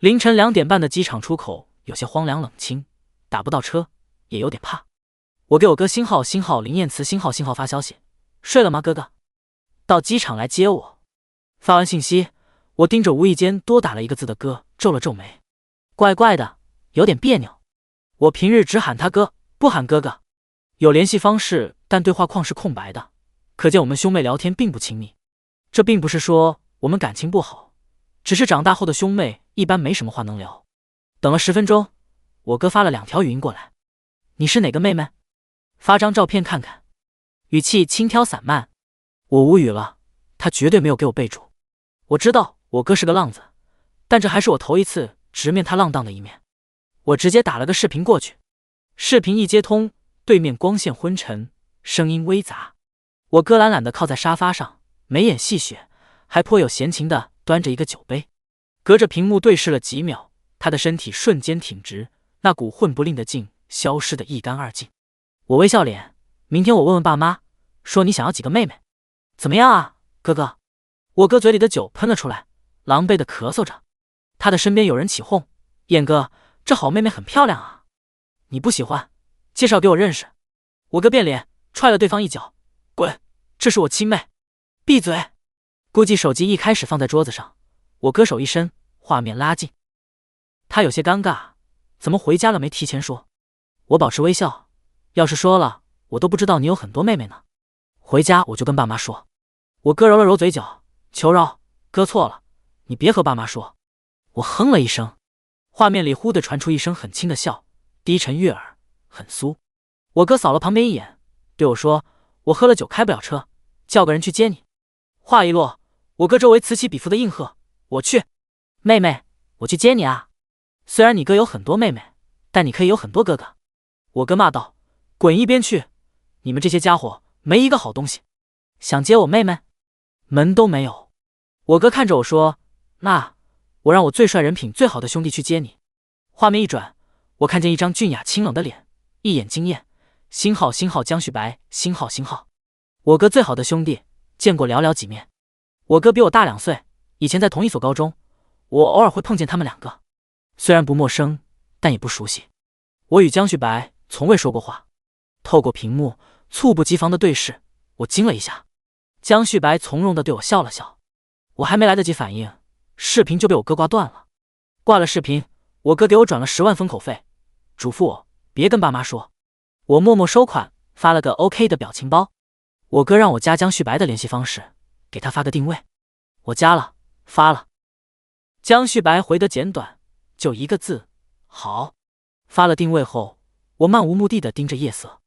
凌晨2点半的机场出口有些荒凉冷清，打不到车，也有点怕。我给我哥星号林燕慈星号发消息：睡了吗，哥哥？到机场来接我。发完信息，我盯着无意间多打了一个字的哥，皱了皱眉，怪怪的，有点别扭。我平日只喊他哥，不喊哥哥，有联系方式，但对话框是空白的，可见我们兄妹聊天并不亲密。这并不是说我们感情不好，只是长大后的兄妹一般没什么话能聊。等了10分钟，我哥发了2条语音过来：你是哪个妹妹？发张照片看看。语气轻佻散漫。我无语了，他绝对没有给我备注。我知道我哥是个浪子，但这还是我头一次直面他浪荡的一面。我直接打了个视频过去。视频一接通，对面光线昏沉，声音微杂。我哥懒懒地靠在沙发上，眉眼细雪，还颇有闲情地端着一个酒杯。隔着屏幕对视了几秒，他的身体瞬间挺直，那股混不吝的劲消失得一干二净。我微笑脸，明天我问问爸妈，说你想要几个妹妹。怎么样啊，哥哥？我哥嘴里的酒喷了出来，狼狈地咳嗽着。他的身边有人起哄：燕哥，这好妹妹很漂亮啊，你不喜欢，介绍给我认识。我哥变脸，踹了对方一脚：滚，这是我亲妹。闭嘴。估计手机一开始放在桌子上，我哥手一伸，画面拉近。他有些尴尬，怎么回家了没提前说？我保持微笑，要是说了，我都不知道你有很多妹妹呢。回家我就跟爸妈说。我哥揉了揉嘴角，求饶，哥错了，你别和爸妈说。我哼了一声，画面里忽地传出一声很轻的笑，低沉悦耳，很酥。我哥扫了旁边一眼，对我说：我喝了酒开不了车，叫个人去接你。话一落，我哥周围此起彼伏的应和：我去。妹妹，我去接你啊。虽然你哥有很多妹妹，但你可以有很多哥哥。我哥骂道：滚一边去，你们这些家伙没一个好东西。想接我妹妹？门都没有。我哥看着我说：那我让我最帅人品最好的兄弟去接你。画面一转，我看见一张俊雅清冷的脸，一眼惊艳：星号江旭白，星号。我哥最好的兄弟，见过寥寥几面。我哥比我大2岁，以前在同一所高中，我偶尔会碰见他们2个，虽然不陌生，但也不熟悉。我与江旭白从未说过话，透过屏幕猝不及防的对视，我惊了一下。江旭白从容地对我笑了笑，我还没来得及反应，视频就被我哥挂断了。挂了视频，我哥给我转了10万封口费，嘱咐我别跟爸妈说。我默默收款，发了个 OK 的表情包。我哥让我加江旭白的联系方式，给他发个定位。我加了，发了。江旭白回得简短，就1个字：好。发了定位后，我漫无目的地盯着夜色。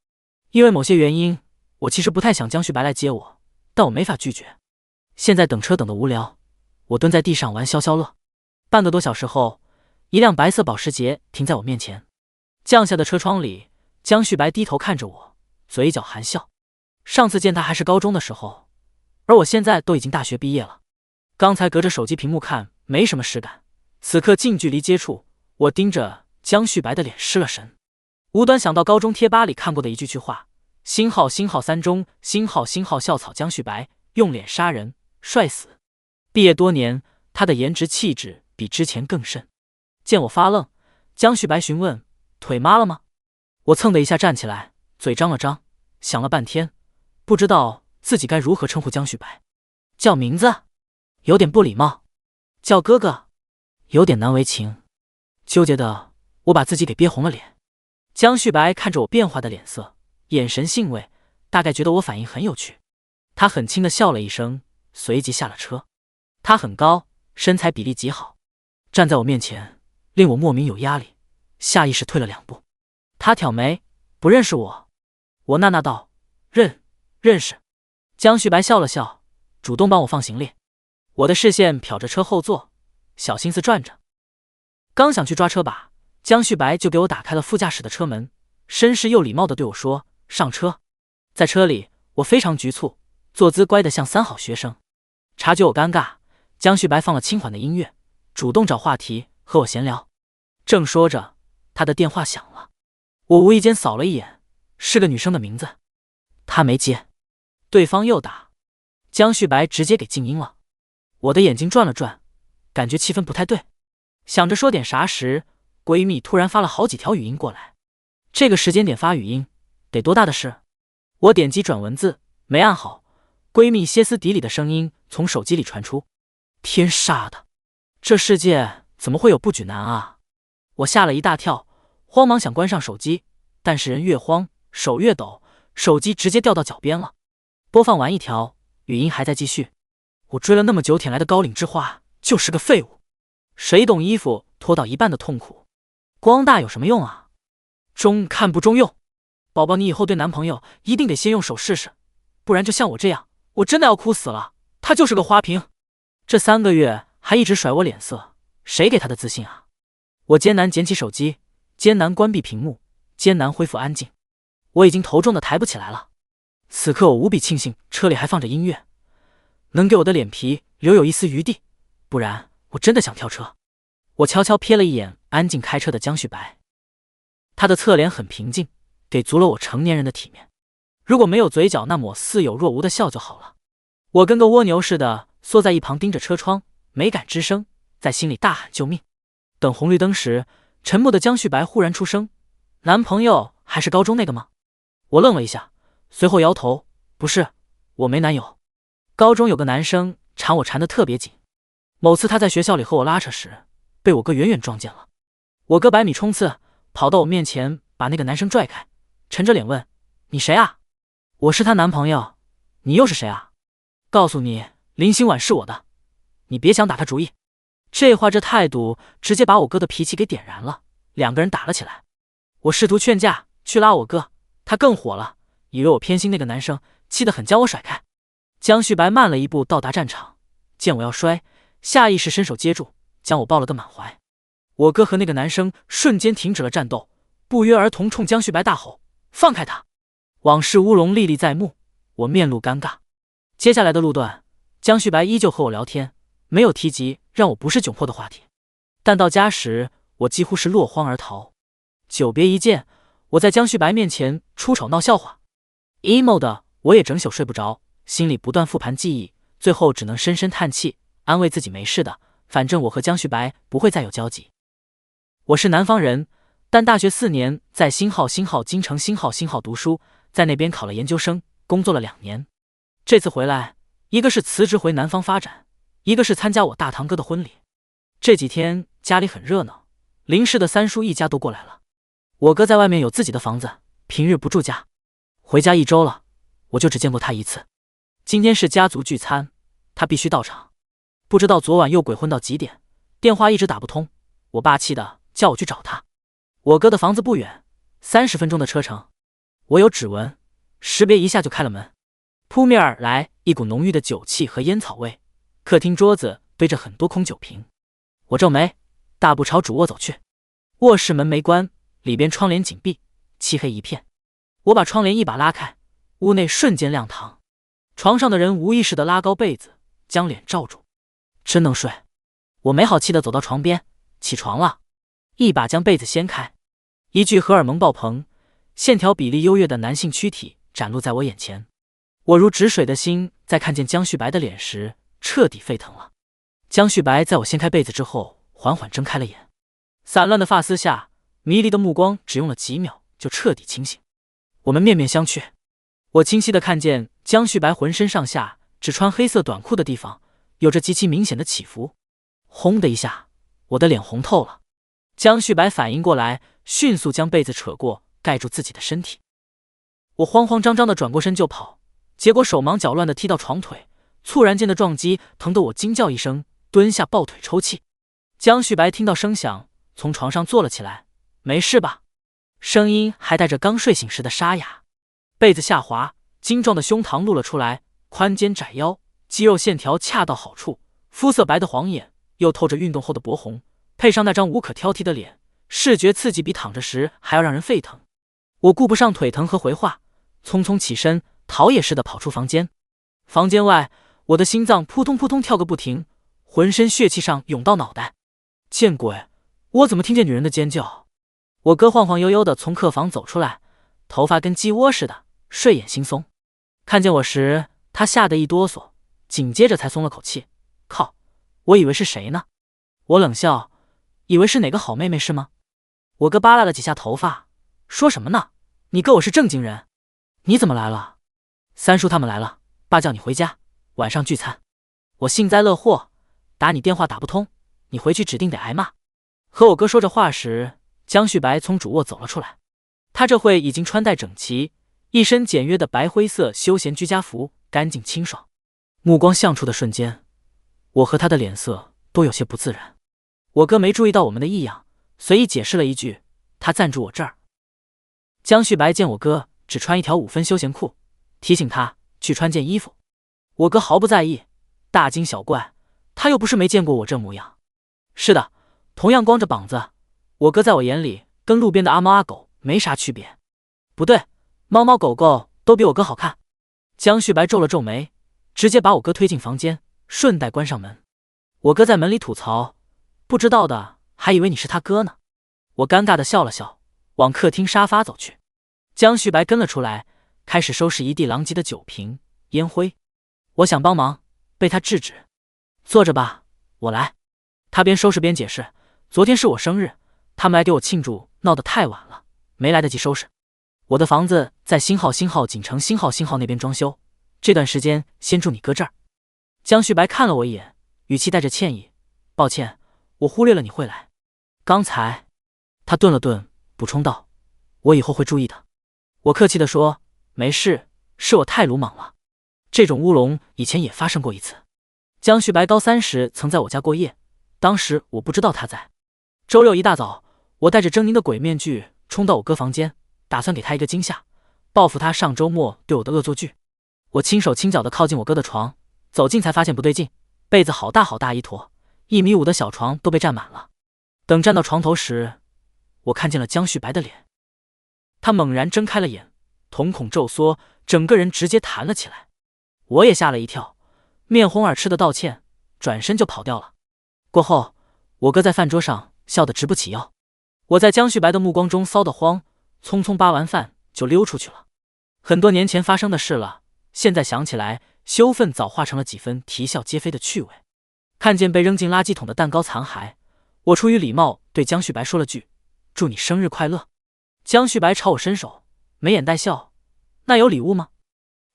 因为某些原因，我其实不太想江旭白来接我，但我没法拒绝。现在等车等得无聊，我蹲在地上玩消消乐。半个多小时后，一辆白色保时捷停在我面前。降下的车窗里，江旭白低头看着我，嘴角含笑。上次见他还是高中的时候，而我现在都已经大学毕业了。刚才隔着手机屏幕看没什么实感，此刻近距离接触，我盯着江旭白的脸失了神。无端想到高中贴吧里看过的一句话：星号3中，星号校草江旭白，用脸杀人，帅死。毕业多年，他的颜值气质比之前更甚。见我发愣，江旭白询问：腿麻了吗？我蹭的一下站起来，嘴张了张，想了半天，不知道自己该如何称呼江旭白。叫名字有点不礼貌，叫哥哥有点难为情。纠结的我把自己给憋红了脸。江旭白看着我变化的脸色，眼神兴味，大概觉得我反应很有趣。他很轻地笑了一声，随即下了车。他很高，身材比例极好，站在我面前令我莫名有压力，下意识退了2步。他挑眉：不认识我？我呐呐道：认识。江旭白笑了笑，主动帮我放行李。我的视线瞟着车后座，小心思转着。刚想去抓车把，江旭白就给我打开了副驾驶的车门，绅士又礼貌地对我说：上车。在车里我非常局促，坐姿乖得像3好学生。察觉我尴尬，江旭白放了轻缓的音乐，主动找话题和我闲聊。正说着，他的电话响了。我无意间扫了一眼，是个女生的名字。他没接，对方又打，江旭白直接给静音了。我的眼睛转了转，感觉气氛不太对。想着说点啥时，闺蜜突然发了好几条语音过来。这个时间点发语音，得多大的事？我点击转文字，没按好，闺蜜歇斯底里的声音从手机里传出：“天杀的，这世界怎么会有不举男啊？”我吓了一大跳，慌忙想关上手机，但是人越慌，手越抖，手机直接掉到脚边了。播放完一条，语音还在继续。我追了那么久舔来的高岭之花，就是个废物。谁懂衣服脱到一半的痛苦？光大有什么用啊？中看不中用。宝宝，你以后对男朋友一定得先用手试试，不然就像我这样，我真的要哭死了。他就是个花瓶，这3个月还一直甩我脸色，谁给他的自信啊？我艰难捡起手机，艰难关闭屏幕，艰难恢复安静。我已经头重的抬不起来了。此刻我无比庆幸车里还放着音乐，能给我的脸皮留有一丝余地，不然我真的想跳车。我悄悄瞥了一眼安静开车的江旭白，他的侧脸很平静，给足了我成年人的体面。如果没有嘴角那抹似有若无的笑就好了。我跟个蜗牛似的缩在一旁盯着车窗，没敢吱声，在心里大喊救命。等红绿灯时，沉默的江旭白忽然出声：“男朋友还是高中那个吗？”我愣了一下，随后摇头：“不是，我没男友。高中有个男生缠我缠得特别紧，某次他在学校里和我拉扯时，被我哥远远撞见了。我哥100米冲刺，跑到我面前把那个男生拽开，沉着脸问：你谁啊？我是他男朋友。你又是谁啊？告诉你，林心婉是我的，你别想打他主意。这话这态度直接把我哥的脾气给点燃了，两个人打了起来。我试图劝架去拉我哥，他更火了，以为我偏心那个男生，气得很将我甩开。江旭白慢了一步到达战场，见我要摔，下意识伸手接住，将我抱了个满怀。我哥和那个男生瞬间停止了战斗，不约而同冲江旭白大吼：放开他！往事乌龙历历在目，我面露尴尬。接下来的路段，江旭白依旧和我聊天，没有提及让我不是窘迫的话题。但到家时，我几乎是落荒而逃。久别一见，我在江旭白面前出丑闹笑话 ，emo 的我也整宿睡不着，心里不断复盘记忆，最后只能深深叹气，安慰自己没事的，反正我和江旭白不会再有交集。我是南方人，但大学4年在京城新号读书，在那边考了研究生，工作了2年。这次回来，一个是辞职回南方发展，一个是参加我大堂哥的婚礼。这几天家里很热闹，林氏的3叔一家都过来了。我哥在外面有自己的房子，平日不住家。回家1周了，我就只见过他1次。今天是家族聚餐，他必须到场。不知道昨晚又鬼混到几点，电话一直打不通，我爸气的叫我去找他。我哥的房子不远，30分钟的车程。我有指纹，识别一下就开了门。扑面而来一股浓郁的酒气和烟草味，客厅桌子堆着很多空酒瓶。我皱眉，大步朝主卧走去。卧室门没关，里边窗帘紧闭，漆黑一片。我把窗帘一把拉开，屋内瞬间亮堂。床上的人无意识地拉高被子，将脸罩住。真能睡。我没好气地走到床边，起床了，一把将被子掀开，一具荷尔蒙爆棚、线条比例优越的男性躯体展露在我眼前。我如止水的心在看见江旭白的脸时彻底沸腾了。江旭白在我掀开被子之后缓缓睁开了眼，散乱的发丝下迷离的目光只用了几秒就彻底清醒。我们面面相觑，我清晰地看见江旭白浑身上下只穿黑色短裤的地方有着极其明显的起伏。轰的一下，我的脸红透了。江旭白反应过来，迅速将被子扯过盖住自己的身体。我慌慌张张地转过身就跑，结果手忙脚乱地踢到床腿，猝然间的撞击疼得我惊叫一声，蹲下抱腿抽泣。江旭白听到声响，从床上坐了起来。没事吧？声音还带着刚睡醒时的沙哑。被子下滑，精壮的胸膛露了出来，宽肩窄腰，肌肉线条恰到好处，肤色白的晃眼，又透着运动后的薄红，配上那张无可挑剔的脸，视觉刺激比躺着时还要让人沸腾。我顾不上腿疼和回话，匆匆起身，逃也似的跑出房间。房间外，我的心脏扑通扑通跳个不停，浑身血气上涌到脑袋。见鬼！我怎么听见女人的尖叫？我哥晃晃悠悠的从客房走出来，头发跟鸡窝似的，睡眼惺忪。看见我时，他吓得一哆嗦，紧接着才松了口气。靠，我以为是谁呢？我冷笑，以为是哪个好妹妹是吗？我哥扒拉了几下头发，说什么呢？你哥我是正经人。你怎么来了？三叔他们来了，爸叫你回家，晚上聚餐。我幸灾乐祸，打你电话打不通，你回去指定得挨骂。和我哥说着话时，江旭白从主卧走了出来。他这会已经穿戴整齐，一身简约的白灰色休闲居家服，干净清爽。目光相触的瞬间，我和他的脸色都有些不自然。我哥没注意到我们的异样，随意解释了一句：“他暂住我这儿。”江旭白见我哥只穿一条5分休闲裤，提醒他去穿件衣服。我哥毫不在意，大惊小怪，他又不是没见过我这模样。是的，同样光着膀子，我哥在我眼里跟路边的阿猫阿狗没啥区别。不对，猫猫狗狗都比我哥好看。江旭白皱了皱眉，直接把我哥推进房间，顺带关上门。我哥在门里吐槽：“不知道的还以为你是他哥呢。”我尴尬的笑了笑，往客厅沙发走去。江旭白跟了出来，开始收拾一地狼藉的酒瓶、烟灰。我想帮忙，被他制止。坐着吧，我来。他边收拾边解释：“昨天是我生日，他们来给我庆祝，闹得太晚了，没来得及收拾。我的房子在星号锦城星号那边装修，这段时间先住你哥这儿。”江旭白看了我一眼，语气带着歉意：“抱歉，我忽略了你会来。刚才……”他顿了顿，补充道：“我以后会注意的。”我客气地说：“没事，是我太鲁莽了。这种乌龙以前也发生过一次。江旭白高3时曾在我家过夜，当时我不知道他在。周6一大早，我带着狰狞的鬼面具冲到我哥房间，打算给他一个惊吓，报复他上周末对我的恶作剧。我轻手轻脚地靠近我哥的床，走近才发现不对劲，被子好大好大一坨，1.5米的小床都被占满了。等站到床头时，我看见了江旭白的脸。他猛然睁开了眼，瞳孔骤缩，整个人直接弹了起来。我也吓了一跳，面红耳赤的道歉，转身就跑掉了。过后，我哥在饭桌上笑得直不起腰。我在江旭白的目光中骚得慌，匆匆扒完饭就溜出去了。很多年前发生的事了，现在想起来，羞愤早化成了几分啼笑皆非的趣味。看见被扔进垃圾桶的蛋糕残骸，我出于礼貌对江旭白说了句：“祝你生日快乐。”江旭白朝我伸手，眉眼带笑：“那有礼物吗？”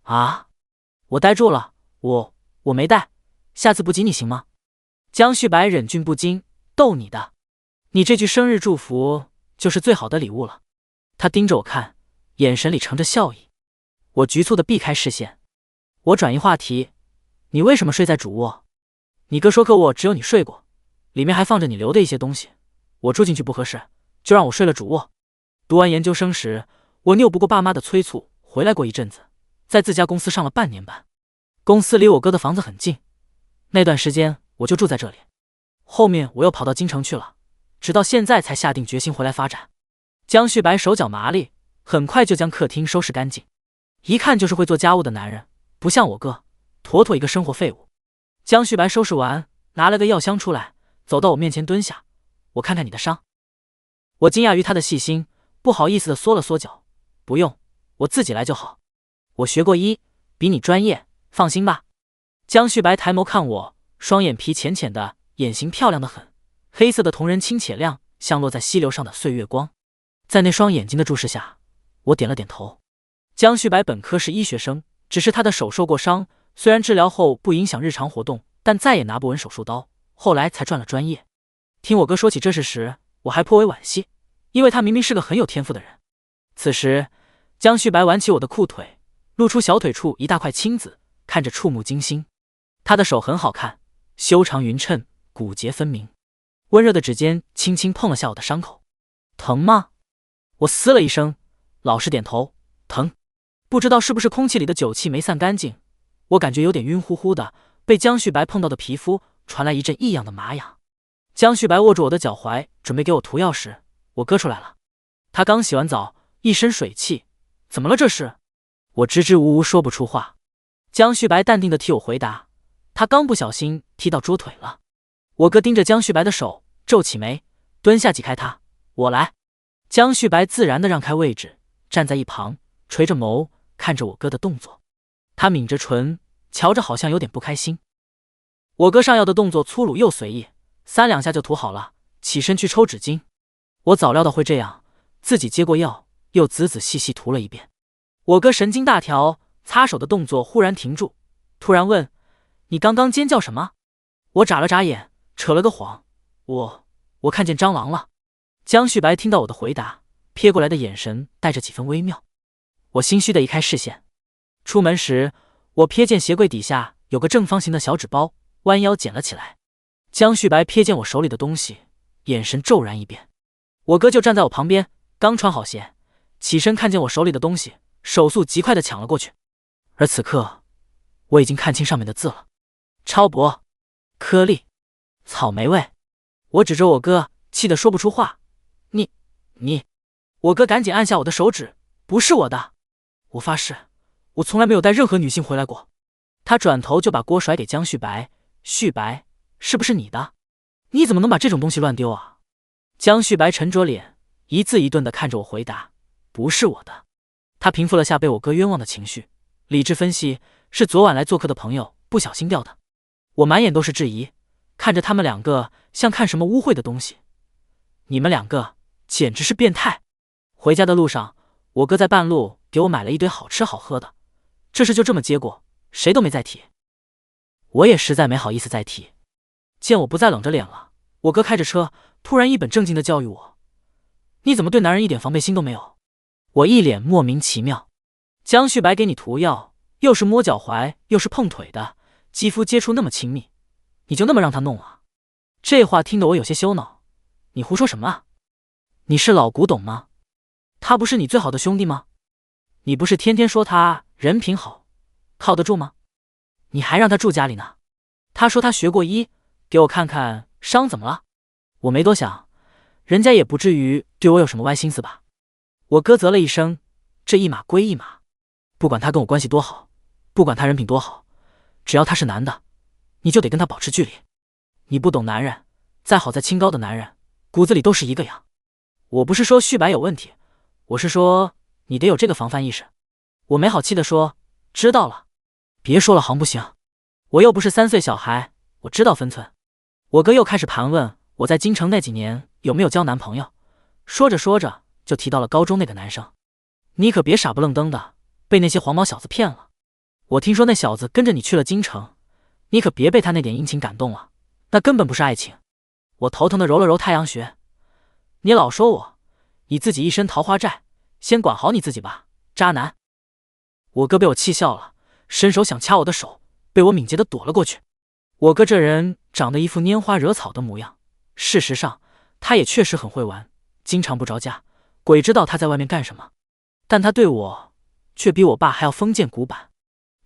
啊！我呆住了，我没带，下次不挤你行吗？江旭白忍俊不禁：“逗你的，你这句生日祝福就是最好的礼物了。”他盯着我看，眼神里盛着笑意。我局促地避开视线，我转移话题：“你为什么睡在主卧？你哥说客卧只有你睡过，里面还放着你留的一些东西，我住进去不合适，就让我睡了主卧。读完研究生时，我拗不过爸妈的催促，回来过一阵子，在自家公司上了半年班。公司离我哥的房子很近，那段时间我就住在这里。后面我又跑到京城去了，直到现在才下定决心回来发展。”江旭白手脚麻利，很快就将客厅收拾干净，一看就是会做家务的男人，不像我哥，妥妥一个生活废物。江旭白收拾完，拿了个药箱出来，走到我面前蹲下：“我看看你的伤。”我惊讶于他的细心，不好意思地缩了缩脚：“不用，我自己来就好。我学过医，比你专业，放心吧。”江旭白抬眸看我，双眼皮浅浅的，眼型漂亮得很，黑色的瞳仁清且亮，像落在溪流上的岁月光。在那双眼睛的注视下，我点了点头。江旭白本科是医学生，只是他的手受过伤，虽然治疗后不影响日常活动，但再也拿不稳手术刀，后来才转了专业。听我哥说起这事时，我还颇为惋惜，因为他明明是个很有天赋的人。此时，江旭白挽起我的裤腿，露出小腿处一大块青紫，看着触目惊心。他的手很好看，修长匀称，骨节分明，温热的指尖轻轻碰了下我的伤口。疼吗？我嘶了一声，老实点头，疼。不知道是不是空气里的酒气没散干净，我感觉有点晕乎乎的，被江旭白碰到的皮肤传来一阵异样的麻痒。江旭白握住我的脚踝，准备给我涂药时，我哥出来了。他刚洗完澡，一身水气，怎么了这是？我支支吾吾说不出话。江旭白淡定地替我回答，他刚不小心踢到桌腿了。我哥盯着江旭白的手，皱起眉，蹲下挤开他，我来。江旭白自然地让开位置，站在一旁，垂着眸看着我哥的动作。他抿着唇，瞧着好像有点不开心。我哥上药的动作粗鲁又随意，3-2下就涂好了，起身去抽纸巾。我早料到会这样，自己接过药，又仔仔细细涂了一遍。我哥神经大条，擦手的动作忽然停住，突然问：“你刚刚尖叫什么？”我眨了眨眼，扯了个谎：“我看见蟑螂了。”江旭白听到我的回答，瞥过来的眼神带着几分微妙。我心虚的移开视线。出门时，我瞥见鞋柜底下有个正方形的小纸包，弯腰捡了起来。江旭白瞥见我手里的东西，眼神骤然一变。我哥就站在我旁边，刚穿好鞋，起身看见我手里的东西，手速极快的抢了过去。而此刻，我已经看清上面的字了：超薄、颗粒、草莓味。我指着我哥，气得说不出话。你！我哥赶紧按下我的手指：“不是我的，我发誓，我从来没有带任何女性回来过。”他转头就把锅甩给江旭白：“旭白，是不是你的？你怎么能把这种东西乱丢啊？”江旭白沉着脸，一字一顿地看着我回答：“不是我的。”他平复了下被我哥冤枉的情绪，理智分析：“是昨晚来做客的朋友不小心掉的。”我满眼都是质疑，看着他们两个像看什么污秽的东西。你们两个简直是变态！回家的路上，我哥在半路给我买了一堆好吃好喝的，这事就这么接过，谁都没再提。我也实在没好意思再提。见我不再冷着脸了，我哥开着车，突然一本正经地教育我：“你怎么对男人一点防备心都没有？”我一脸莫名其妙。江旭白给你涂药，又是摸脚踝，又是碰腿的，肌肤接触那么亲密，你就那么让他弄啊？这话听得我有些羞恼。你胡说什么啊？你是老古董吗？他不是你最好的兄弟吗？你不是天天说他人品好，靠得住吗？你还让他住家里呢。他说他学过医，给我看看伤怎么了。我没多想，人家也不至于对我有什么歪心思吧。我哥啧了一声：“这一码归一码，不管他跟我关系多好，不管他人品多好，只要他是男的，你就得跟他保持距离。你不懂男人，再好再清高的男人，骨子里都是一个样。我不是说旭白有问题，我是说你得有这个防范意识。”我没好气地说：“知道了，别说了行不行？我又不是3岁小孩，我知道分寸。”我哥又开始盘问我在京城那几年有没有交男朋友，说着说着就提到了高中那个男生。你可别傻不愣登的被那些黄毛小子骗了。我听说那小子跟着你去了京城，你可别被他那点殷勤感动了，那根本不是爱情。我头疼的揉了揉太阳穴。你老说我，你自己一身桃花债，先管好你自己吧，渣男。我哥被我气笑了，伸手想掐我的手，被我敏捷的躲了过去。我哥这人长得一副拈花惹草的模样，事实上他也确实很会玩，经常不着家，鬼知道他在外面干什么。但他对我却比我爸还要封建古板。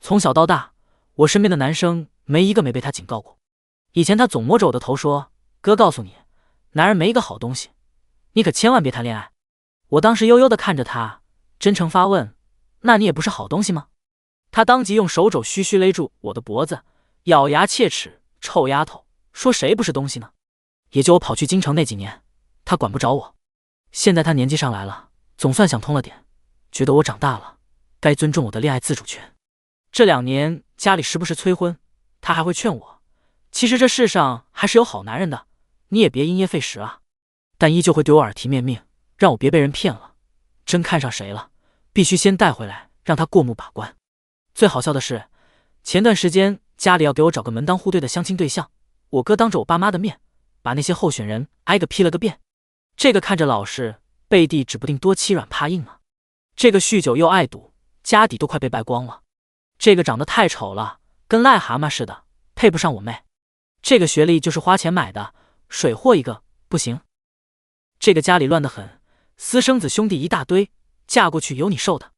从小到大，我身边的男生没一个没被他警告过。以前他总摸着我的头说：“哥告诉你，男人没一个好东西，你可千万别谈恋爱。”我当时悠悠地看着他，真诚发问：“那你也不是好东西吗？”他当即用手肘虚虚勒住我的脖子，咬牙切齿：“臭丫头，说谁不是东西呢？也就我跑去京城那几年，他管不着我。现在他年纪上来了，总算想通了点，觉得我长大了，该尊重我的恋爱自主权。这2年家里时不时催婚，他还会劝我，其实这世上还是有好男人的，你也别因噎废食啊。但依旧会对我耳提面命，让我别被人骗了，真看上谁了，必须先带回来，让他过目把关。最好笑的是，前段时间家里要给我找个门当户对的相亲对象，我哥当着我爸妈的面，把那些候选人挨个批了个遍。这个看着老实，背地指不定多欺软怕硬啊。这个酗酒又爱赌，家底都快被败光了。这个长得太丑了，跟癞蛤蟆似的，配不上我妹。这个学历就是花钱买的，水货一个不行。这个家里乱得很，私生子兄弟一大堆，嫁过去有你受的。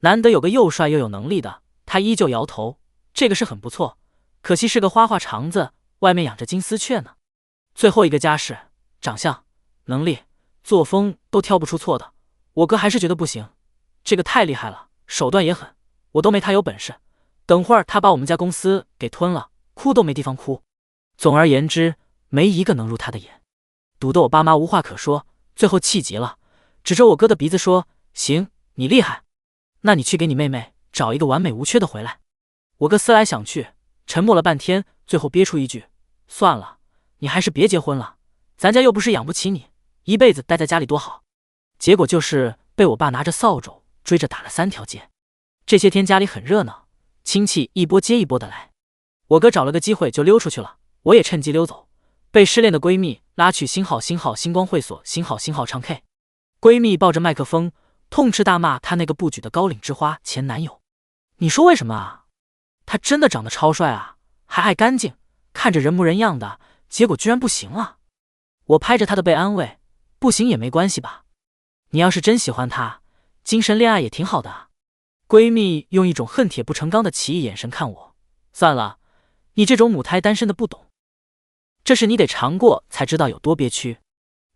难得有个又帅又有能力的，他依旧摇头，这个是很不错，可惜是个花花肠子，外面养着金丝雀呢。最后一个家世、长相、能力、作风都挑不出错的，我哥还是觉得不行。这个太厉害了，手段也狠，我都没他有本事。等会儿他把我们家公司给吞了，哭都没地方哭。总而言之，没一个能入他的眼，堵得我爸妈无话可说，最后气急了，指着我哥的鼻子说：“行，你厉害，那你去给你妹妹找一个完美无缺的回来。”我哥思来想去，沉默了半天，最后憋出一句：“算了，你还是别结婚了，咱家又不是养不起你，一辈子待在家里多好。结果就是被我爸拿着扫帚追着打了3条街。这些天家里很热闹，亲戚一波接一波的来。我哥找了个机会就溜出去了，我也趁机溜走，被失恋的闺蜜拉去星号星光会所星号唱 K。闺蜜抱着麦克风痛斥大骂她那个不举的高岭之花前男友。你说为什么啊？他真的长得超帅啊，还爱干净，看着人模人样的，结果居然不行了。我拍着他的背安慰，不行也没关系吧，你要是真喜欢他，精神恋爱也挺好的啊。闺蜜用一种恨铁不成钢的奇异眼神看我，算了，你这种母胎单身的不懂，这是你得尝过才知道有多憋屈。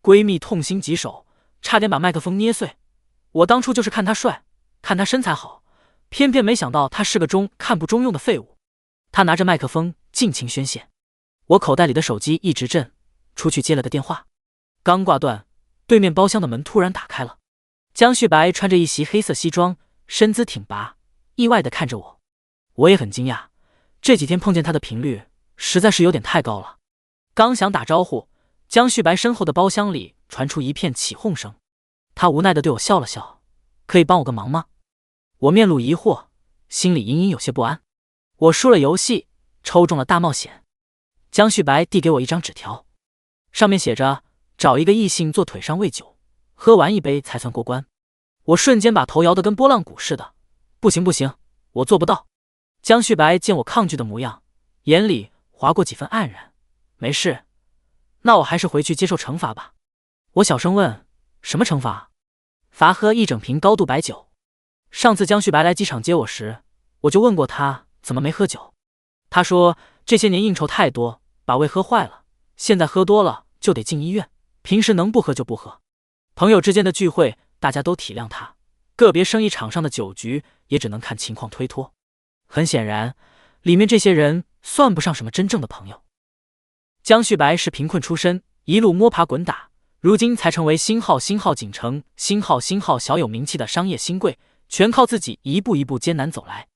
闺蜜痛心疾首，差点把麦克风捏碎。我当初就是看他帅，看他身材好，偏偏没想到他是个中看不中用的废物。他拿着麦克风尽情宣泄，我口袋里的手机一直震，出去接了个电话。刚挂断，对面包厢的门突然打开了。江旭白穿着一袭黑色西装，身姿挺拔，意外地看着我。我也很惊讶，这几天碰见他的频率实在是有点太高了。刚想打招呼，江旭白身后的包厢里传出一片起哄声。他无奈地对我笑了笑，可以帮我个忙吗？我面露疑惑，心里隐隐有些不安。我输了游戏，抽中了大冒险。江旭白递给我一张纸条，上面写着找一个异性坐腿上喂酒，喝完一杯才算过关。我瞬间把头摇得跟拨浪鼓似的，不行不行，我做不到。江旭白见我抗拒的模样，眼里划过几分黯然。没事，那我还是回去接受惩罚吧。我小声问，什么惩罚？罚喝1整瓶高度白酒。上次江旭白来机场接我时，我就问过他怎么没喝酒。他说这些年应酬太多，把胃喝坏了，现在喝多了就得进医院，平时能不喝就不喝。朋友之间的聚会大家都体谅他，个别生意场上的酒局也只能看情况推脱。很显然，里面这些人算不上什么真正的朋友。江旭白是贫困出身，一路摸爬滚打，如今才成为星号锦城星号小有名气的商业新贵，全靠自己一步一步艰难走来。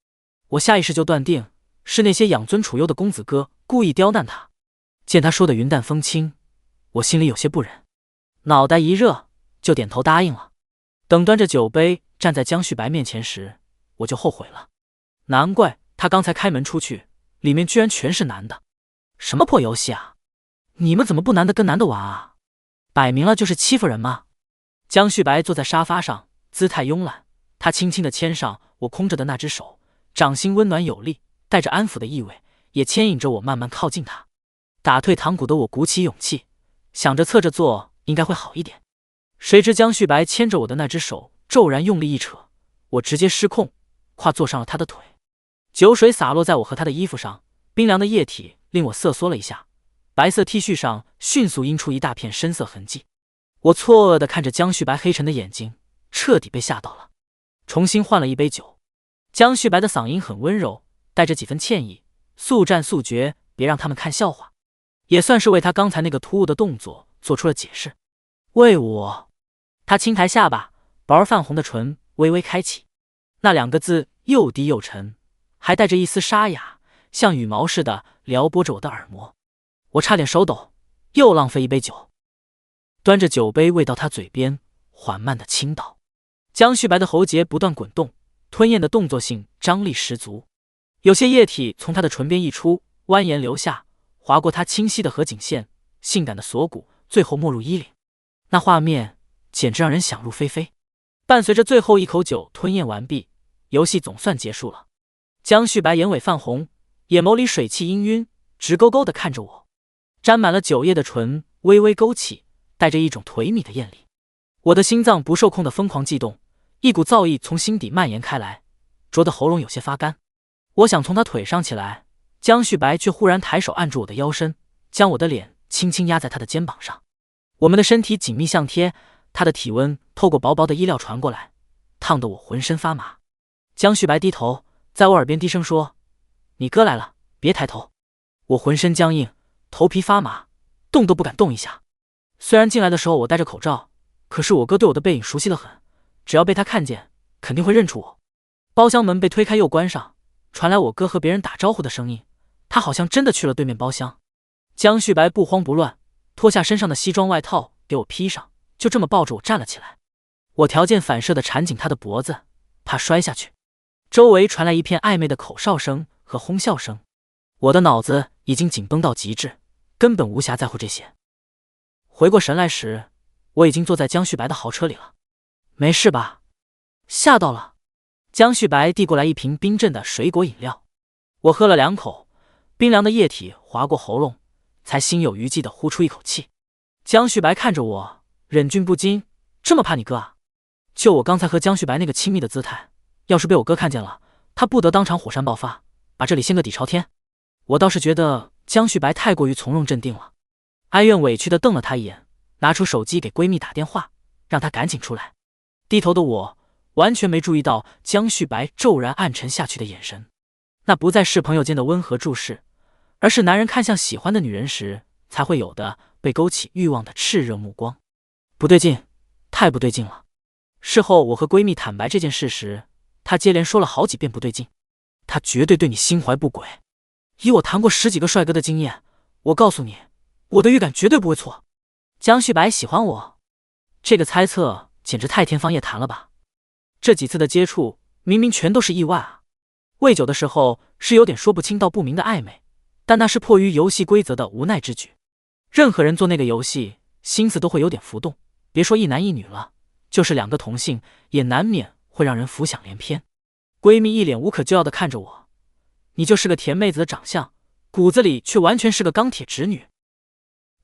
我下意识就断定是那些养尊处优的公子哥故意刁难他。见他说的云淡风轻，我心里有些不忍，脑袋一热就点头答应了。等端着酒杯站在江旭白面前时，我就后悔了。难怪他刚才开门出去，里面居然全是男的。什么破游戏啊，你们怎么不男的跟男的玩啊？摆明了就是欺负人嘛。江旭白坐在沙发上，姿态慵懒，他轻轻地牵上我空着的那只手，掌心温暖有力，带着安抚的意味，也牵引着我慢慢靠近他。打退堂鼓的我鼓起勇气，想着侧着坐应该会好一点。谁知江旭白牵着我的那只手骤然用力一扯，我直接失控，跨坐上了他的腿。酒水洒落在我和他的衣服上，冰凉的液体令我瑟缩了一下，白色 T 恤上迅速印出一大片深色痕迹。我错愕地看着江旭白黑沉的眼睛，彻底被吓到了。重新换了一杯酒，江旭白的嗓音很温柔，带着几分歉意，速战速决，别让他们看笑话。也算是为他刚才那个突兀的动作做出了解释。喂我。他轻抬下巴，薄而泛红的唇微微开启，那2个字又低又沉，还带着一丝沙哑，像羽毛似的撩拨着我的耳膜。我差点手抖，又浪费一杯酒。端着酒杯喂到他嘴边，缓慢地倾倒。江旭白的喉结不断滚动，吞咽的动作性张力十足，有些液体从他的唇边溢出，蜿蜒流下，划过他清晰的合颈线，性感的锁骨，最后没入衣领。那画面简直让人想入非非。伴随着最后一口酒吞咽完毕，游戏总算结束了。江旭白眼尾泛红，眼眸里水汽氤氲，直勾勾地看着我，沾满了酒液的唇微微勾起，带着一种颓靡的艳丽。我的心脏不受控的疯狂悸动，一股燥意从心底蔓延开来，灼得喉咙有些发干。我想从他腿上起来，江旭白却忽然抬手按住我的腰身，将我的脸轻轻压在他的肩膀上。我们的身体紧密相贴，他的体温透过薄薄的衣料传过来，烫得我浑身发麻。江旭白低头在我耳边低声说，你哥来了，别抬头。我浑身僵硬，头皮发麻，动都不敢动一下。虽然进来的时候我戴着口罩，可是我哥对我的背影熟悉得很，只要被他看见肯定会认出我。包厢门被推开又关上，传来我哥和别人打招呼的声音，他好像真的去了对面包厢。江旭白不慌不乱，脱下身上的西装外套给我披上，就这么抱着我站了起来。我条件反射地缠紧他的脖子，怕摔下去。周围传来一片暧昧的口哨声和哄笑声，我的脑子已经紧绷到极致，根本无暇在乎这些。回过神来时，我已经坐在江旭白的豪车里了。没事吧？吓到了。江旭白递过来一瓶冰镇的水果饮料，我喝了2口，冰凉的液体划过喉咙，才心有余悸地呼出一口气。江旭白看着我，忍俊不禁，这么怕你哥啊？就我刚才和江旭白那个亲密的姿态，要是被我哥看见了，他不得当场火山爆发，把这里掀个底朝天。我倒是觉得江旭白太过于从容镇定了，哀怨委屈地瞪了他一眼，拿出手机给闺蜜打电话，让她赶紧出来。低头的我完全没注意到江旭白骤然暗沉下去的眼神，那不再是朋友间的温和注视，而是男人看向喜欢的女人时才会有的被勾起欲望的炽热目光。不对劲，太不对劲了。事后我和闺蜜坦白这件事时，她接连说了好几遍不对劲。他绝对对你心怀不轨，以我谈过10几个帅哥的经验，我告诉你，我的预感绝对不会错。江旭白喜欢我，这个猜测简直太天方夜谭了吧。这几次的接触明明全都是意外啊。喂酒的时候是有点说不清道不明的暧昧，但那是迫于游戏规则的无奈之举。任何人做那个游戏心思都会有点浮动，别说一男一女了，就是2个同性也难免会让人浮想联翩。闺蜜一脸无可救药地看着我，你就是个甜妹子的长相，骨子里却完全是个钢铁直女。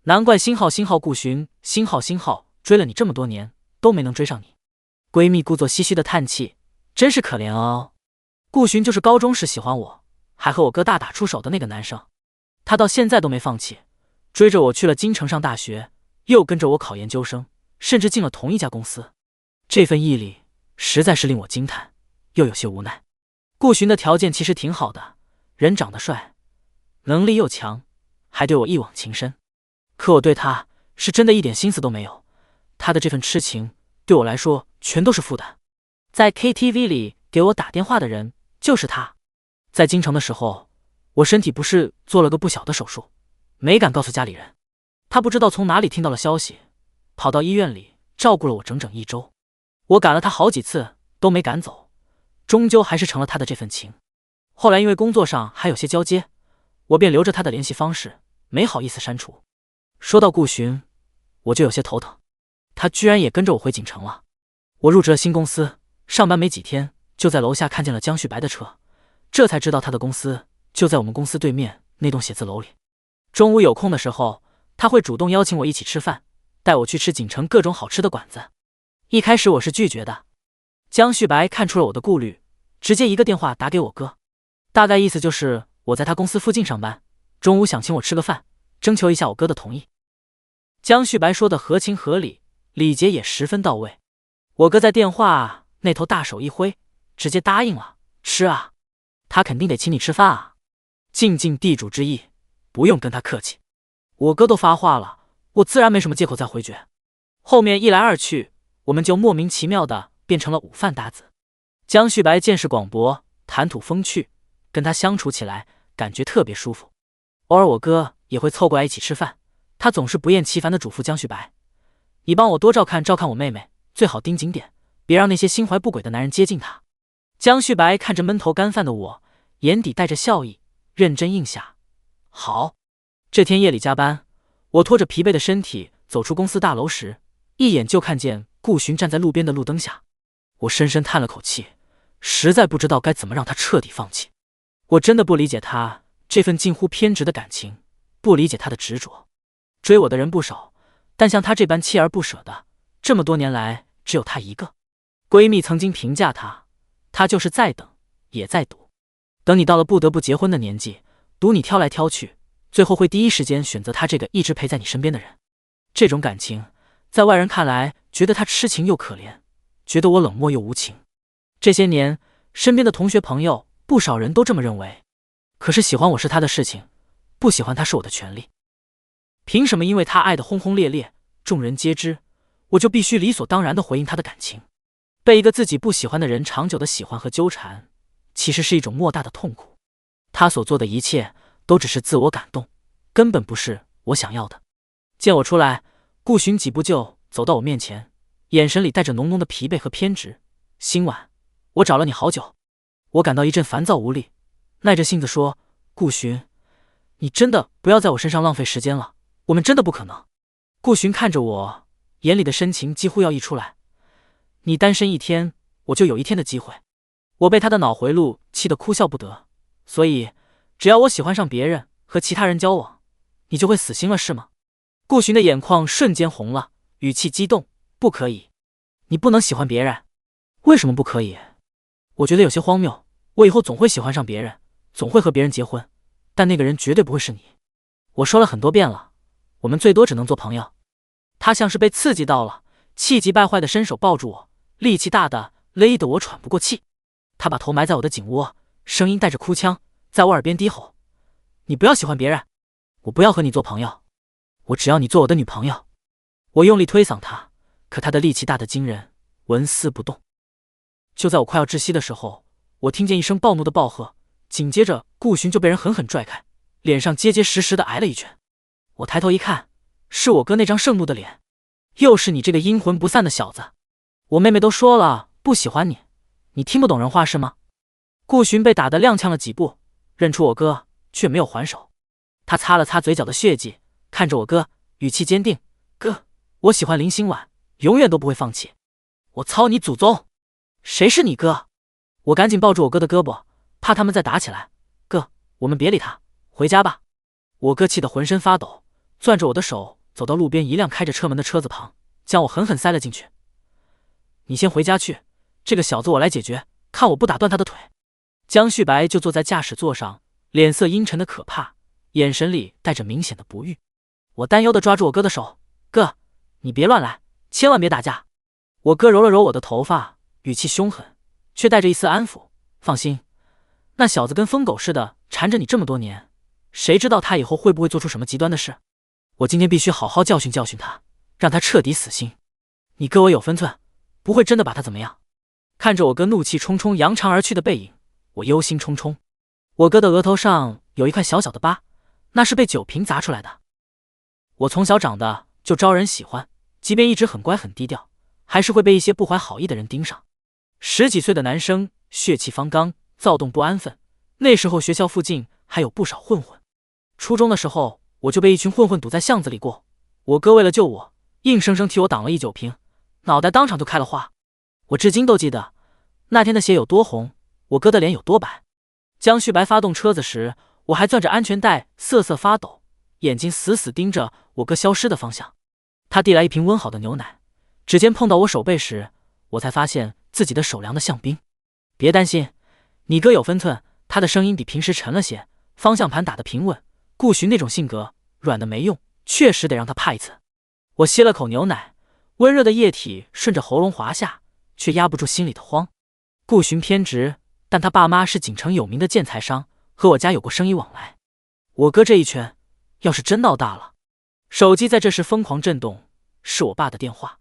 难怪星号顾寻星号追了你这么多年都没能追上你。闺蜜故作唏嘘的叹气，真是可怜哦。顾寻就是高中时喜欢我，还和我哥大打出手的那个男生，他到现在都没放弃，追着我去了京城上大学，又跟着我考研究生，甚至进了同一家公司。这份毅力实在是令我惊叹，又有些无奈。顾寻的条件其实挺好的，人长得帅，能力又强，还对我一往情深。可我对他是真的一点心思都没有，他的这份痴情对我来说全都是负担。在 KTV 里给我打电话的人就是他。在京城的时候，我身体不适做了个不小的手术，没敢告诉家里人。他不知道从哪里听到了消息，跑到医院里照顾了我整整1周。我赶了他好几次都没赶走，终究还是成了他的这份情。后来因为工作上还有些交接，我便留着他的联系方式，没好意思删除。说到顾寻，我就有些头疼，他居然也跟着我回锦城了。我入职了新公司，上班没几天，就在楼下看见了江旭白的车，这才知道他的公司就在我们公司对面那栋写字楼里。中午有空的时候，他会主动邀请我一起吃饭，带我去吃锦城各种好吃的馆子。一开始我是拒绝的，江旭白看出了我的顾虑，直接一个电话打给我哥，大概意思就是我在他公司附近上班，中午想请我吃个饭，征求一下我哥的同意。江旭白说的合情合理，礼节也十分到位。我哥在电话那头大手一挥，直接答应了。吃啊，他肯定得请你吃饭啊，尽尽地主之谊，不用跟他客气。我哥都发话了，我自然没什么借口再回绝。后面一来二去，我们就莫名其妙的变成了午饭搭子。江旭白见识广博，谈吐风趣，跟他相处起来感觉特别舒服。偶尔我哥也会凑过来一起吃饭，他总是不厌其烦地嘱咐江旭白，你帮我多照看我妹妹，最好盯紧点，别让那些心怀不轨的男人接近她。江旭白看着闷头干饭的我，眼底带着笑意，认真应下。好。这天夜里加班，我拖着疲惫的身体走出公司大楼时，一眼就看见顾寻站在路边的路灯下。我深深叹了口气，实在不知道该怎么让他彻底放弃。我真的不理解他这份近乎偏执的感情，不理解他的执着。追我的人不少，但像他这般锲而不舍的，这么多年来只有他一个。闺蜜曾经评价他，他就是在等，也在赌。等你到了不得不结婚的年纪，赌你挑来挑去，最后会第一时间选择他这个一直陪在你身边的人。这种感情，在外人看来，觉得他痴情又可怜，觉得我冷漠又无情。这些年，身边的同学朋友，不少人都这么认为。可是喜欢我是他的事情，不喜欢他是我的权利。凭什么因为他爱得轰轰烈烈，众人皆知，我就必须理所当然地回应他的感情？被一个自己不喜欢的人长久的喜欢和纠缠，其实是一种莫大的痛苦。他所做的一切都只是自我感动，根本不是我想要的。见我出来，顾寻几步就走到我面前，眼神里带着浓浓的疲惫和偏执。今晚我找了你好久。我感到一阵烦躁无力，耐着性子说：顾寻，你真的不要在我身上浪费时间了，我们真的不可能。顾寻看着我，眼里的深情几乎要溢出来。你单身一天，我就有一天的机会。我被他的脑回路气得哭笑不得，所以只要我喜欢上别人，和其他人交往，你就会死心了是吗？顾寻的眼眶瞬间红了，语气激动：不可以，你不能喜欢别人。为什么不可以？我觉得有些荒谬，我以后总会喜欢上别人，总会和别人结婚，但那个人绝对不会是你。我说了很多遍了，我们最多只能做朋友。他像是被刺激到了，气急败坏的伸手抱住我，力气大的勒得我喘不过气。他把头埋在我的颈窝，声音带着哭腔，在我耳边低吼：你不要喜欢别人，我不要和你做朋友，我只要你做我的女朋友。我用力推搡他，可他的力气大得惊人，纹丝不动。就在我快要窒息的时候，我听见一声暴怒的暴喝，紧接着顾寻就被人狠狠拽开，脸上结结实实的挨了一拳。我抬头一看，是我哥那张盛怒的脸。又是你这个阴魂不散的小子，我妹妹都说了不喜欢你，你听不懂人话是吗？顾寻被打得踉跄了几步，认出我哥，却没有还手。他擦了擦嘴角的血迹，看着我哥，语气坚定：哥，我喜欢林心婉，永远都不会放弃。我操你祖宗！谁是你哥？我赶紧抱住我哥的胳膊，怕他们再打起来。哥，我们别理他，回家吧。我哥气得浑身发抖，攥着我的手走到路边一辆开着车门的车子旁，将我狠狠塞了进去。你先回家去，这个小子我来解决，看我不打断他的腿。江旭白就坐在驾驶座上，脸色阴沉的可怕，眼神里带着明显的不悦。我担忧地抓住我哥的手：哥，你别乱来，千万别打架。我哥揉了揉我的头发，语气凶狠，却带着一丝安抚：放心，那小子跟疯狗似的缠着你这么多年，谁知道他以后会不会做出什么极端的事？我今天必须好好教训教训他，让他彻底死心。你哥我有分寸，不会真的把他怎么样。看着我哥怒气冲冲扬长而去的背影，我忧心忡忡。我哥的额头上有一块小小的疤，那是被酒瓶砸出来的。我从小长得就招人喜欢，即便一直很乖很低调，还是会被一些不怀好意的人盯上。10几岁的男生血气方刚，躁动不安分，那时候学校附近还有不少混混。初中的时候我就被一群混混堵在巷子里过，我哥为了救我，硬生生替我挡了一酒瓶，脑袋当场就开了花。我至今都记得那天的血有多红，我哥的脸有多白。江旭白发动车子时，我还攥着安全带瑟瑟发抖，眼睛死死盯着我哥消失的方向。他递来一瓶温好的牛奶，指尖碰到我手背时，我才发现自己的手凉得像冰。别担心，你哥有分寸。他的声音比平时沉了些，方向盘打得平稳。顾寻那种性格，软的没用，确实得让他怕一次。我吸了口牛奶，温热的液体顺着喉咙滑下，却压不住心里的慌。顾寻偏执，但他爸妈是锦城有名的建材商，和我家有过生意往来。我哥这一拳，要是真闹大了……手机在这时疯狂震动，是我爸的电话。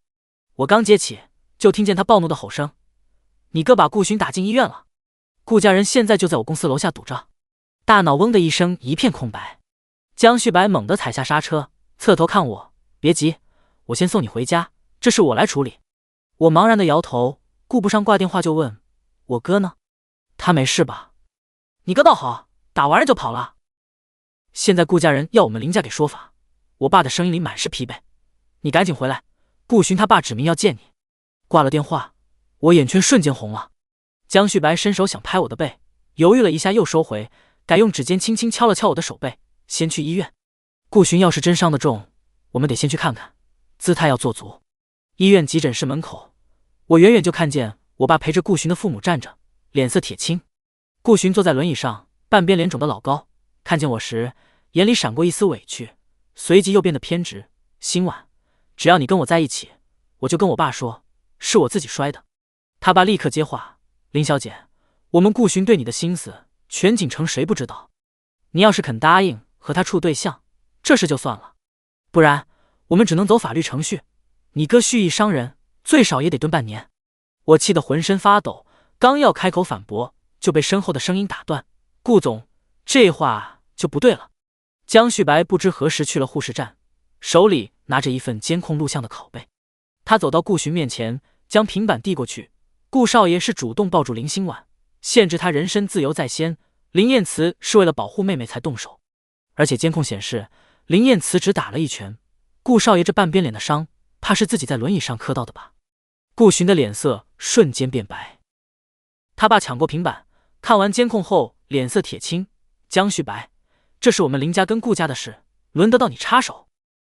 我刚接起，就听见他暴怒的吼声：你哥把顾寻打进医院了，顾家人现在就在我公司楼下堵着。大脑嗡的一声一片空白。江旭白猛地踩下刹车，侧头看我：别急，我先送你回家，这事我来处理。我茫然的摇头，顾不上挂电话就问：我哥呢？他没事吧？你哥倒好，打完人就跑了。现在顾家人要我们林家给说法。我爸的声音里满是疲惫：你赶紧回来，顾寻他爸指明要见你。挂了电话，我眼圈瞬间红了。江旭白伸手想拍我的背，犹豫了一下又收回，改用指尖轻轻敲了敲我的手背：先去医院。顾寻要是真伤得重，我们得先去看看，姿态要做足。医院急诊室门口，我远远就看见我爸陪着顾寻的父母站着，脸色铁青。顾寻坐在轮椅上，半边脸肿得老高，看见我时眼里闪过一丝委屈，随即又变得偏执：心婉，只要你跟我在一起，我就跟我爸说是我自己摔的。他爸立刻接话：林小姐，我们顾寻对你的心思全锦城谁不知道，你要是肯答应和他处对象，这事就算了，不然我们只能走法律程序，你哥蓄意伤人，最少也得蹲半年。我气得浑身发抖，刚要开口反驳，就被身后的声音打断：顾总，这话就不对了。江旭白不知何时去了护士站，手里拿着一份监控录像的拷贝。他走到顾寻面前，将平板递过去。顾少爷是主动抱住林心婉，限制他人身自由在先。林燕慈是为了保护妹妹才动手，而且监控显示林燕慈只打了一拳。顾少爷这半边脸的伤，怕是自己在轮椅上磕到的吧？顾寻的脸色瞬间变白。他爸抢过平板，看完监控后脸色铁青。江旭白，这是我们林家跟顾家的事，轮得到你插手？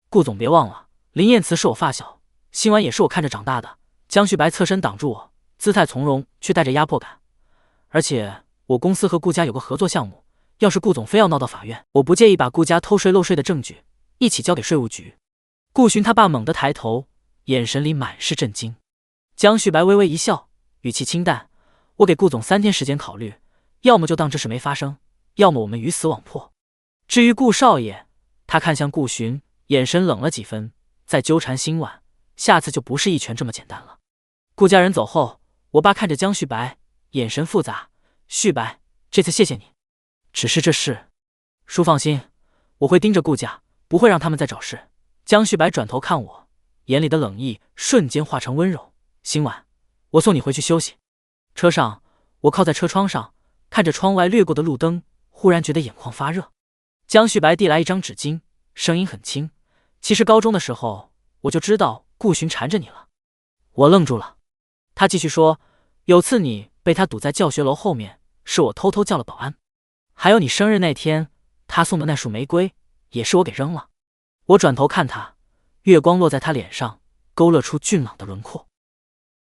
顾总别忘了，林燕慈是我发小，心婉也是我看着长大的。江旭白侧身挡住我，姿态从容却带着压迫感。而且我公司和顾家有个合作项目，要是顾总非要闹到法院，我不介意把顾家偷税漏税的证据一起交给税务局。顾寻他爸猛地抬头，眼神里满是震惊。江旭白微微一笑，语气清淡：我给顾总3天时间考虑，要么就当这事没发生，要么我们鱼死网破。至于顾少爷，他看向顾寻，眼神冷了几分，再纠缠心婉，下次就不是一拳这么简单了。顾家人走后，我爸看着江旭白，眼神复杂：旭白，这次谢谢你，只是这事……叔放心，我会盯着顾家，不会让他们再找事。江旭白转头看我，眼里的冷意瞬间化成温柔：心婉，我送你回去休息。车上，我靠在车窗上，看着窗外掠过的路灯，忽然觉得眼眶发热。江旭白递来一张纸巾，声音很轻：其实高中的时候我就知道顾寻缠着你了。我愣住了。他继续说：有次你被他堵在教学楼后面，是我偷偷叫了保安。还有你生日那天，他送的那束玫瑰，也是我给扔了。我转头看他，月光落在他脸上，勾勒出俊朗的轮廓。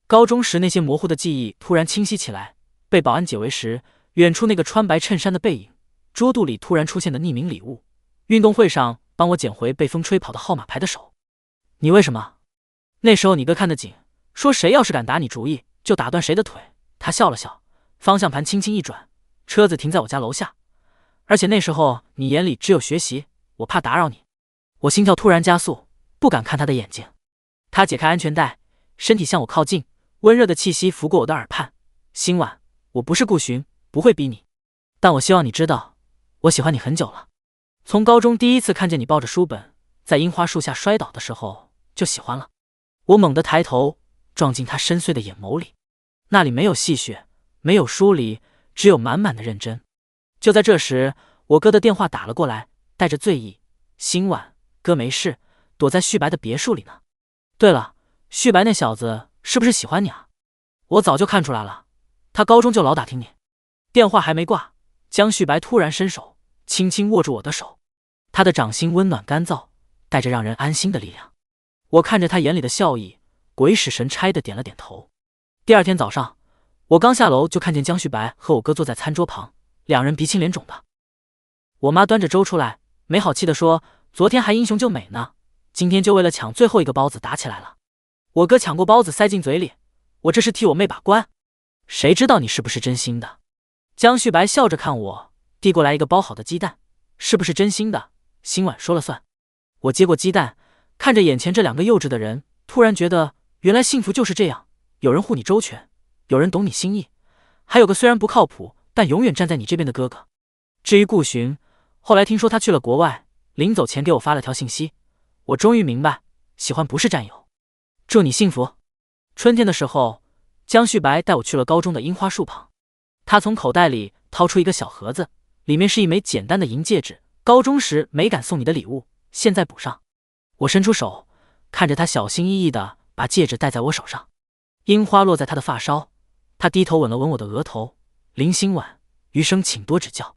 高中时那些模糊的记忆突然清晰起来，被保安解围时，远处那个穿白衬衫的背影，桌肚里突然出现的匿名礼物，运动会上帮我捡回被风吹跑的号码牌的手。你为什么？那时候你哥看得紧，说谁要是敢打你主意，就打断谁的腿。他笑了笑，方向盘轻轻一转，车子停在我家楼下。而且那时候你眼里只有学习，我怕打扰你。我心跳突然加速，不敢看他的眼睛。他解开安全带，身体向我靠近，温热的气息拂过我的耳畔。心婉，我不是顾寻，不会逼你，但我希望你知道，我喜欢你很久了。从高中第一次看见你抱着书本在樱花树下摔倒的时候就喜欢了。我猛地抬头，撞进他深邃的眼眸里，那里没有戏谑，没有疏离，只有满满的认真。就在这时，我哥的电话打了过来，带着醉意：心婉，哥没事，躲在旭白的别墅里呢。对了，旭白那小子是不是喜欢你啊？我早就看出来了，他高中就老打听你。电话还没挂，江旭白突然伸手轻轻握住我的手，他的掌心温暖干燥，带着让人安心的力量。我看着他眼里的笑意，鬼使神差的点了点头。第二天早上，我刚下楼就看见江旭白和我哥坐在餐桌旁，两人鼻青脸肿的。我妈端着粥出来，没好气的说：昨天还英雄救美呢，今天就为了抢最后一个包子打起来了。我哥抢过包子塞进嘴里，我这是替我妹把关，谁知道你是不是真心的？江旭白笑着看我，递过来一个包好的鸡蛋，是不是真心的，心婉说了算。我接过鸡蛋，看着眼前这两个幼稚的人，突然觉得原来幸福就是这样，有人护你周全，有人懂你心意，还有个虽然不靠谱但永远站在你这边的哥哥。至于顾寻，后来听说他去了国外，临走前给我发了条信息，我终于明白，喜欢不是占有。祝你幸福。春天的时候，江旭白带我去了高中的樱花树旁，他从口袋里掏出一个小盒子，里面是一枚简单的银戒指，高中时没敢送你的礼物，现在补上。我伸出手，看着他小心翼翼地把戒指戴在我手上，樱花落在他的发梢，他低头吻了吻我的额头。林心婉，余生请多指教。